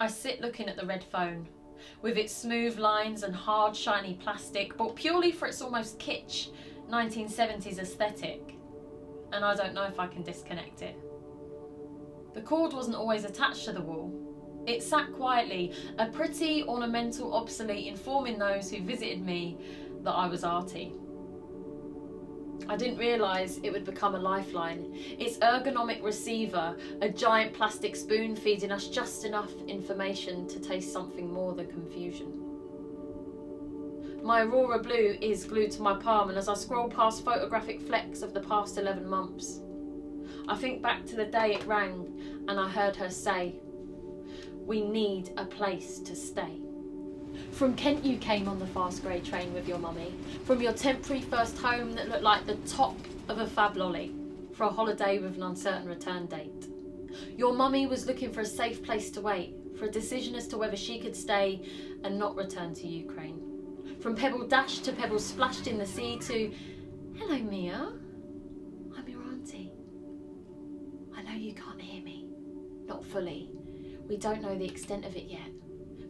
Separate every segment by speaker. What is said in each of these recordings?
Speaker 1: sit looking at the red phone, with its smooth lines and hard, shiny plastic, bought purely for its almost kitsch 1970s aesthetic, and I don't know if I can disconnect it. The cord wasn't always attached to the wall. It sat quietly, a pretty ornamental obsolete, informing those who visited me that I was arty. I didn't realise it would become a lifeline. Its ergonomic receiver, a giant plastic spoon feeding us just enough information to taste something more than confusion. My Aurora Blue is glued to my palm, and as I scroll past photographic flecks of the past 11 months, I think back to the day it rang and I heard her say, "We need a place to stay." From Kent you came on the fast grey train with your mummy, from your temporary first home that looked like the top of a fab lolly, for a holiday with an uncertain return date. Your mummy was looking for a safe place to wait, for a decision as to whether she could stay and not return to Ukraine. From pebble dashed to pebble splashed in the sea to, "Hello Mia, I'm your auntie. I know you can't hear me, not fully. We don't know the extent of it yet.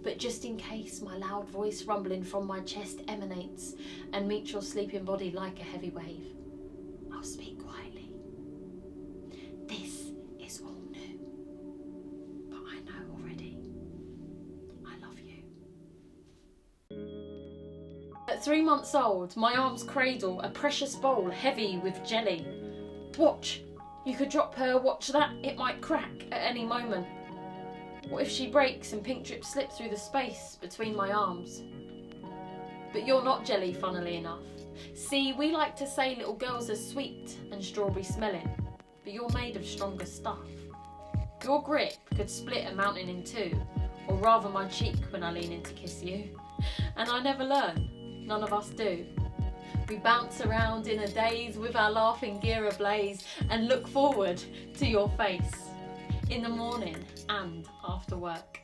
Speaker 1: But just in case my loud voice rumbling from my chest emanates and meets your sleeping body like a heavy wave, I'll speak quietly. This is all new, but I know already. I love you." At 3 months old, my arms cradle a precious bowl heavy with jelly. "Watch, you could drop her, watch that, it might crack at any moment. What if she breaks and pink drips slip through the space between my arms?" But you're not jelly, funnily enough. See, we like to say little girls are sweet and strawberry smelling, but you're made of stronger stuff. Your grip could split a mountain in two, or rather my cheek when I lean in to kiss you. And I never learn, none of us do. We bounce around in a daze with our laughing gear ablaze and look forward to your face. In the morning and after work.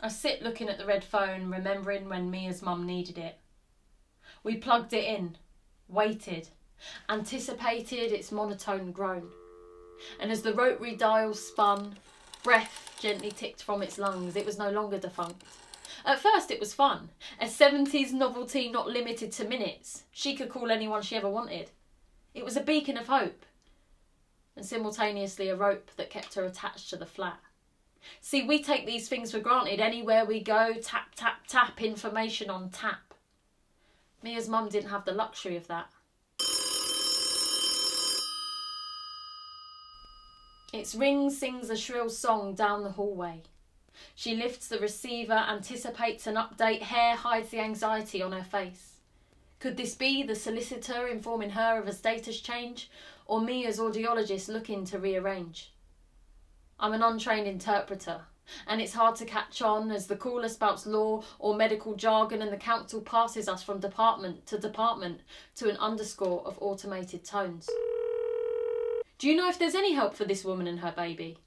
Speaker 1: I sit looking at the red phone, remembering when Mia's mum needed it. We plugged it in, waited, anticipated its monotone groan. And as the rotary dial spun, breath gently ticked from its lungs, it was no longer defunct. At first it was fun, a 70s novelty not limited to minutes. She could call anyone she ever wanted. It was a beacon of hope, and simultaneously a rope that kept her attached to the flat. See, we take these things for granted. Anywhere we go, tap, tap, tap, information on tap. Mia's mum didn't have the luxury of that. Its ring sings a shrill song down the hallway. She lifts the receiver, anticipates an update, hair hides the anxiety on her face. Could this be the solicitor informing her of a status change, or Mia's audiologist looking to rearrange? I'm an untrained interpreter, and it's hard to catch on as the caller spouts law or medical jargon and the council passes us from department to an underscore of automated tones. Do you know if there's any help for this woman and her baby?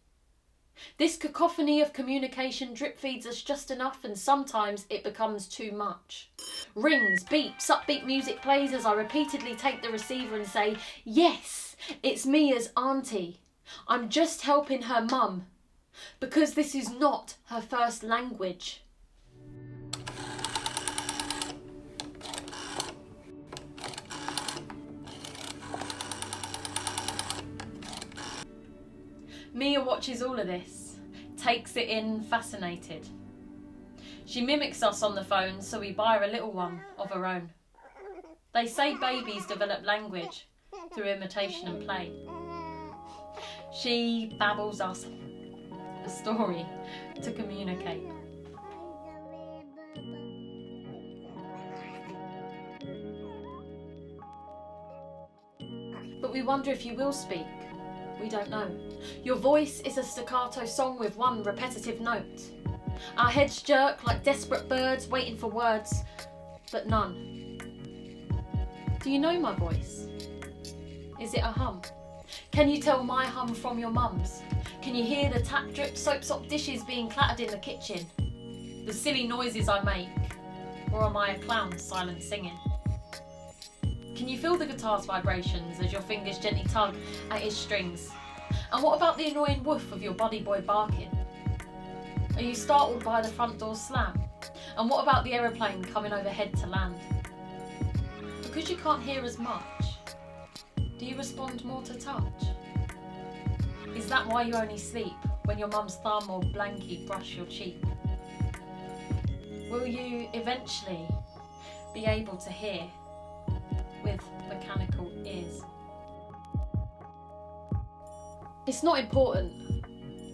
Speaker 1: This cacophony of communication drip feeds us just enough, and sometimes it becomes too much. Rings, beeps, upbeat music plays as I repeatedly take the receiver and say, "Yes, it's Mia's auntie. I'm just helping her mum, because this is not her first language." Mia watches all of this, takes it in, fascinated. She mimics us on the phone, so we buy her a little one of her own. They say babies develop language through imitation and play. She babbles us a story to communicate. But we wonder if you will speak. We don't know. Your voice is a staccato song with one repetitive note. Our heads jerk like desperate birds waiting for words, but none. Do you know my voice? Is it a hum? Can you tell my hum from your mum's? Can you hear the tap drip soap dishes being clattered in the kitchen? The silly noises I make? Or am I a clown silent singing? Can you feel the guitar's vibrations as your fingers gently tug at its strings? And what about the annoying woof of your buddy boy barking? Are you startled by the front door slam? And what about the aeroplane coming overhead to land? Because you can't hear as much, do you respond more to touch? Is that why you only sleep when your mum's thumb or blankie brush your cheek? Will you eventually be able to hear with mechanical ears? It's not important,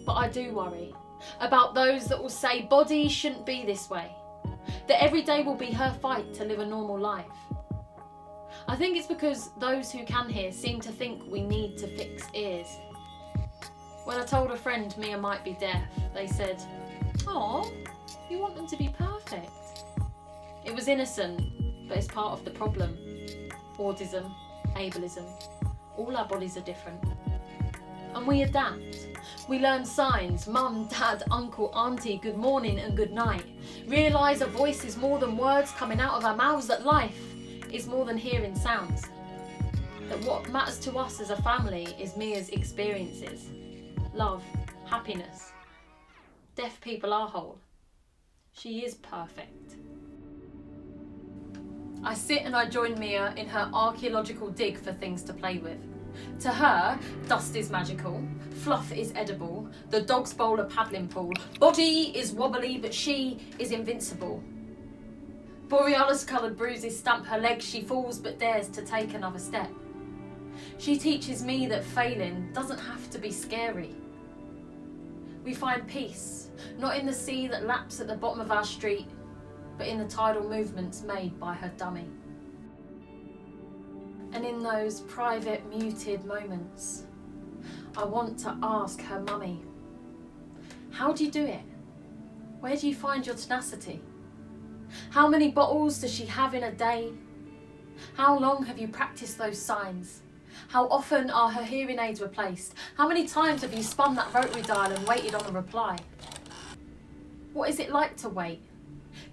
Speaker 1: but I do worry about those that will say bodies shouldn't be this way, that every day will be her fight to live a normal life. I think it's because those who can hear seem to think we need to fix ears. When I told a friend Mia might be deaf, they said, "Oh, you want them to be perfect." It was innocent, but it's part of the problem. Autism, ableism, all our bodies are different. And we adapt. We learn signs, mum, dad, uncle, auntie, good morning and good night. Realise a voice is more than words coming out of our mouths, that life is more than hearing sounds. That what matters to us as a family is Mia's experiences. Love, happiness. Deaf people are whole. She is perfect. I sit and I join Mia in her archaeological dig for things to play with. To her, dust is magical, fluff is edible, the dogs bowl a paddling pool, body is wobbly but she is invincible. Borealis-coloured bruises stamp her legs, she falls but dares to take another step. She teaches me that failing doesn't have to be scary. We find peace, not in the sea that laps at the bottom of our street, but in the tidal movements made by her dummy. And in those private, muted moments, I want to ask her mummy, how do you do it? Where do you find your tenacity? How many bottles does she have in a day? How long have you practiced those signs? How often are her hearing aids replaced? How many times have you spun that rotary dial and waited on a reply? What is it like to wait?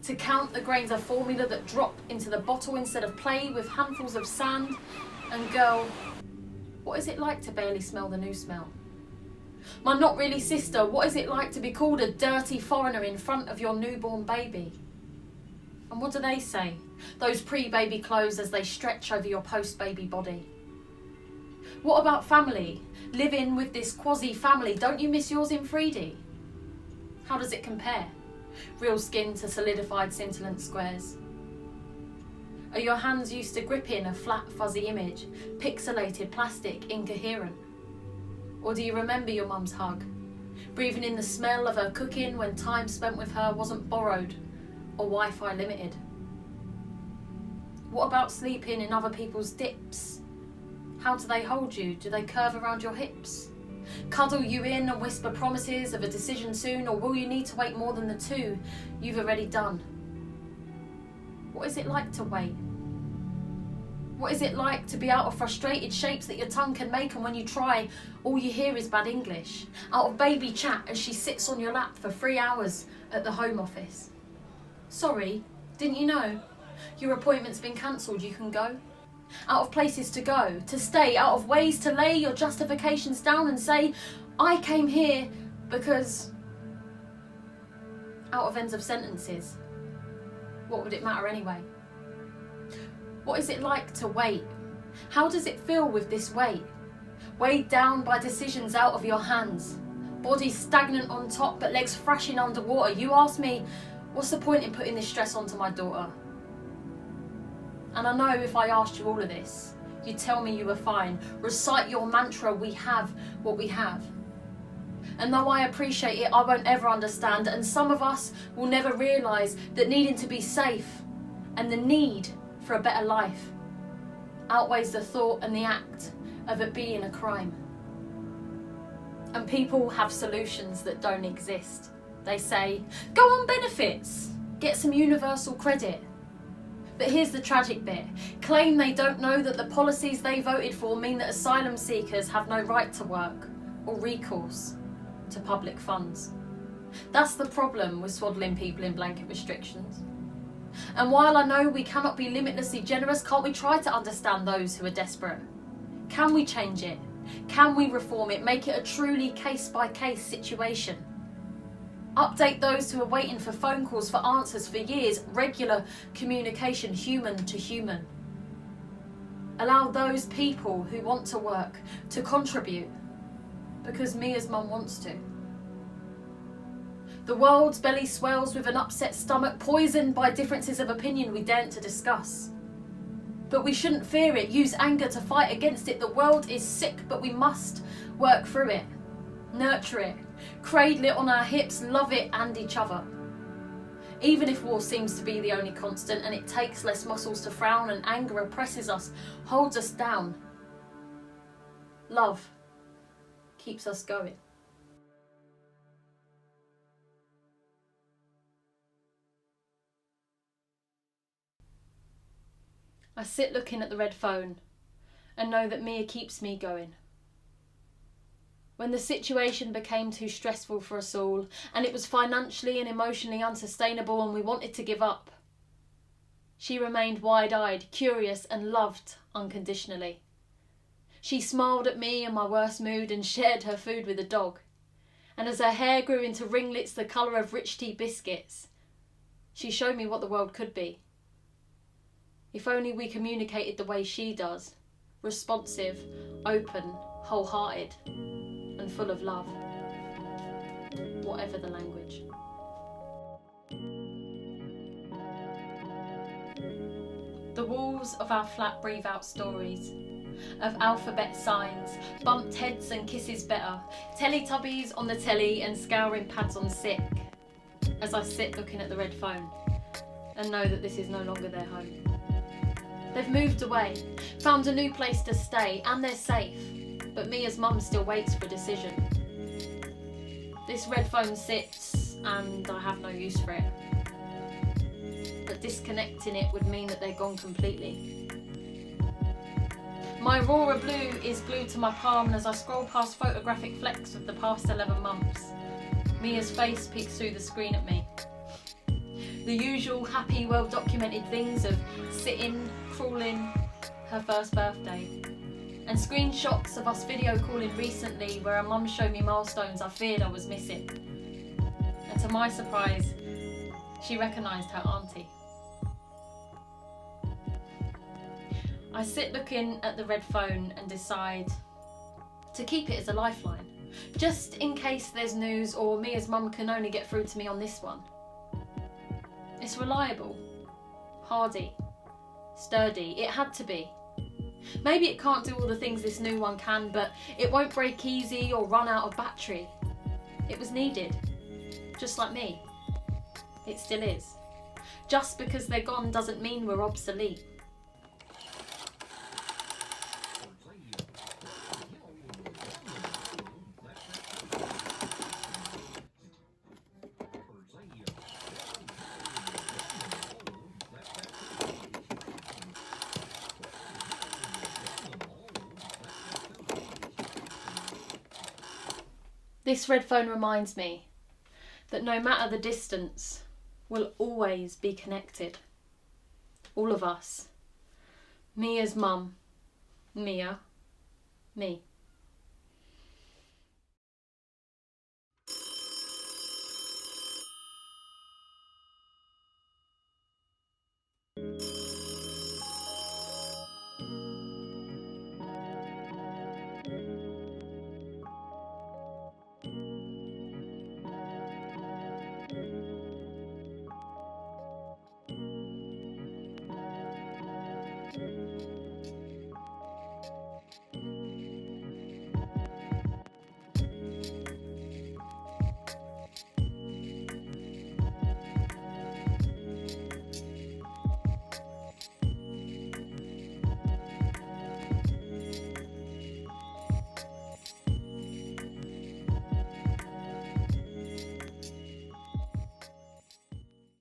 Speaker 1: To count the grains of formula that drop into the bottle instead of play with handfuls of sand? And girl, what is it like to barely smell the new smell? My not really sister, what is it like to be called a dirty foreigner in front of your newborn baby? And what do they say, those pre-baby clothes as they stretch over your post-baby body? What about family? Living with this quasi-family, don't you miss yours in 3D? How does it compare? Real skin to solidified scintillant squares? Are your hands used to gripping a flat fuzzy image, pixelated plastic, incoherent? Or do you remember your mum's hug, breathing in the smell of her cooking when time spent with her wasn't borrowed or Wi-Fi limited? What about sleeping in other people's dips? How do they hold you? Do they curve around your hips? Cuddle you in and whisper promises of a decision soon, or will you need to wait more than the 2 you've already done? What is it like to wait? What is it like to be out of frustrated shapes that your tongue can make, and when you try, all you hear is bad English? Out of baby chat as she sits on your lap for 3 hours at the Home Office. Sorry, didn't you know? Your appointment's been cancelled, you can go. Out of places to go, to stay, out of ways to lay your justifications down and say, I came here because... Out of ends of sentences. What would it matter anyway? What is it like to wait? How does it feel with this weight? Weighed down by decisions out of your hands. Body stagnant on top but legs thrashing underwater. You ask me, what's the point in putting this stress onto my daughter? And I know if I asked you all of this, you'd tell me you were fine. Recite your mantra, we have what we have. And though I appreciate it, I won't ever understand. And some of us will never realise that needing to be safe and the need for a better life outweighs the thought and the act of it being a crime. And people have solutions that don't exist. They say, go on benefits, get some universal credit. But here's the tragic bit. Claim they don't know that the policies they voted for mean that asylum seekers have no right to work or recourse to public funds. That's the problem with swaddling people in blanket restrictions. And while I know we cannot be limitlessly generous, can't we try to understand those who are desperate? Can we change it? Can we reform it? Make it a truly case-by-case situation? Update those who are waiting for phone calls, for answers for years, regular communication, human to human. Allow those people who want to work to contribute, because Mia's mum wants to. The world's belly swells with an upset stomach, poisoned by differences of opinion we daren't to discuss. But we shouldn't fear it, use anger to fight against it. The world is sick, but we must work through it, nurture it, cradle it on our hips, love it and each other. Even if war seems to be the only constant and it takes less muscles to frown and anger oppresses us, holds us down, love keeps us going. I sit looking at the red phone and know that Mia keeps me going. When the situation became too stressful for us all and it was financially and emotionally unsustainable and we wanted to give up, she remained wide-eyed, curious and loved unconditionally. She smiled at me in my worst mood and shared her food with the dog. And as her hair grew into ringlets the colour of rich tea biscuits, she showed me what the world could be. If only we communicated the way she does, responsive, open, wholehearted, and full of love, whatever the language. The walls of our flat breathe out stories of alphabet signs, bumped heads and kisses better, Teletubbies on the telly and scouring pads on sick, as I sit looking at the red phone and know that this is no longer their home. They've moved away, found a new place to stay, and they're safe, but Mia's mum still waits for a decision. This red phone sits, and I have no use for it. But disconnecting it would mean that they're gone completely. My Aurora blue is glued to my palm, and as I scroll past photographic flecks of the past 11 months, Mia's face peeks through the screen at me. The usual happy, well-documented things of sitting, crawling, her first birthday, and screenshots of us video calling recently where her mum showed me milestones I feared I was missing. And to my surprise, she recognised her auntie. I sit looking at the red phone and decide to keep it as a lifeline, just in case there's news or Mia's mum can only get through to me on this one. It's reliable, hardy, sturdy. It had to be. Maybe it can't do all the things this new one can, but it won't break easy or run out of battery. It was needed, just like me. It still is. Just because they're gone doesn't mean we're obsolete. This red phone reminds me that no matter the distance, we'll always be connected. All of us. Mia's mum, Mia, me.